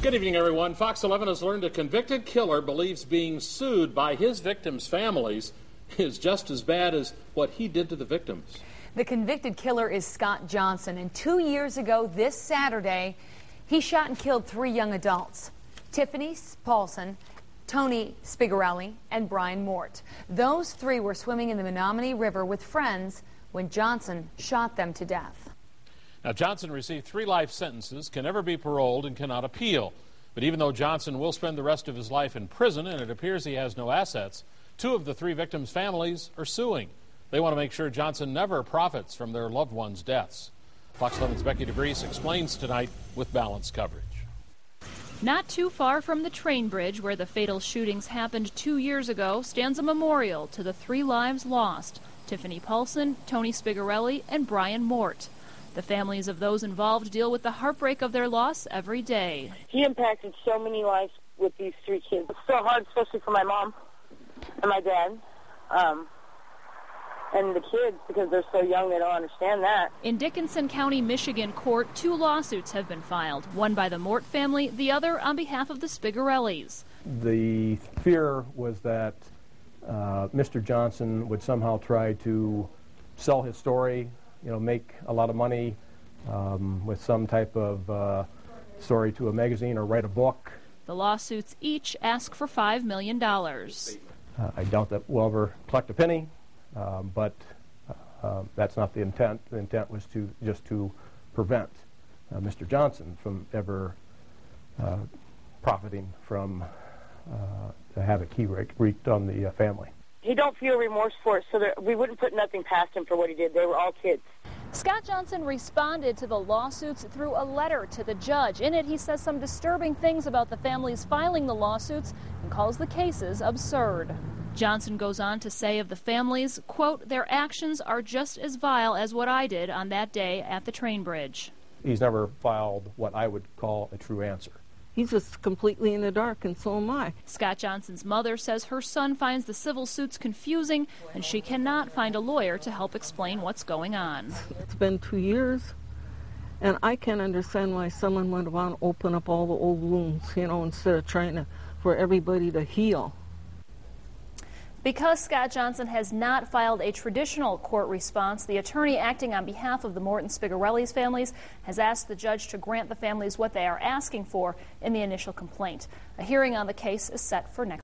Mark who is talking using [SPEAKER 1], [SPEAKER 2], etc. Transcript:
[SPEAKER 1] Good evening, everyone. Fox 11 has learned a convicted killer believes being sued by his victims' families is just as bad as what he did to the victims.
[SPEAKER 2] The convicted killer is Scott Johnson, and 2 years ago this Saturday, he shot and killed 3 young adults: Tiffany Paulson, Tony Spigarelli, and Brian Mort. Those 3 were swimming in the Menominee River with friends when Johnson shot them to death.
[SPEAKER 1] Now, Johnson received 3 life sentences, can never be paroled, and cannot appeal. But even though Johnson will spend the rest of his life in prison, and it appears he has no assets, 2 of the 3 victims' families are suing. They want to make sure Johnson never profits from their loved ones' deaths. Fox 11's Becky DeVries explains tonight with balanced coverage.
[SPEAKER 3] Not too far from the train bridge where the fatal shootings happened 2 years ago stands a memorial to the 3 lives lost: Tiffany Paulson, Tony Spigarelli, and Brian Mort. The families of those involved deal with the heartbreak of their loss every day.
[SPEAKER 4] He impacted so many lives with these 3 kids. It's so hard, especially for my mom and my dad. And the kids, because they're so young, they don't understand that.
[SPEAKER 3] In Dickinson County, Michigan court, 2 lawsuits have been filed, one by the Mort family, the other on behalf of the Spigarellis.
[SPEAKER 5] The fear was that Mr. Johnson would somehow try to sell his story, make a lot of money with some type of story to a magazine or write a book.
[SPEAKER 3] The lawsuits each ask for $5 million.
[SPEAKER 5] I doubt that we'll ever collect a penny. But that's not the intent. The intent was just to prevent Mr. Johnson from ever profiting from the havoc he wreaked on the family.
[SPEAKER 4] He don't feel remorse for it, so we wouldn't put nothing past him for what he did. They were all kids.
[SPEAKER 3] Scott Johnson responded to the lawsuits through a letter to the judge. In it, he says some disturbing things about the families filing the lawsuits and calls the cases absurd. Johnson goes on to say of the families, quote, "Their actions are just as vile as what I did on that day at the train bridge."
[SPEAKER 5] He's never filed what I would call a true answer.
[SPEAKER 6] He's just completely in the dark, and so am I.
[SPEAKER 3] Scott Johnson's mother says her son finds the civil suits confusing, and she cannot find a lawyer to help explain what's going on.
[SPEAKER 6] It's been 2 years, and I can't understand why someone would want to open up all the old wounds, instead of trying for everybody to heal.
[SPEAKER 3] Because Scott Johnson has not filed a traditional court response, the attorney acting on behalf of the Mort and Spigarelli's families has asked the judge to grant the families what they are asking for in the initial complaint. A hearing on the case is set for next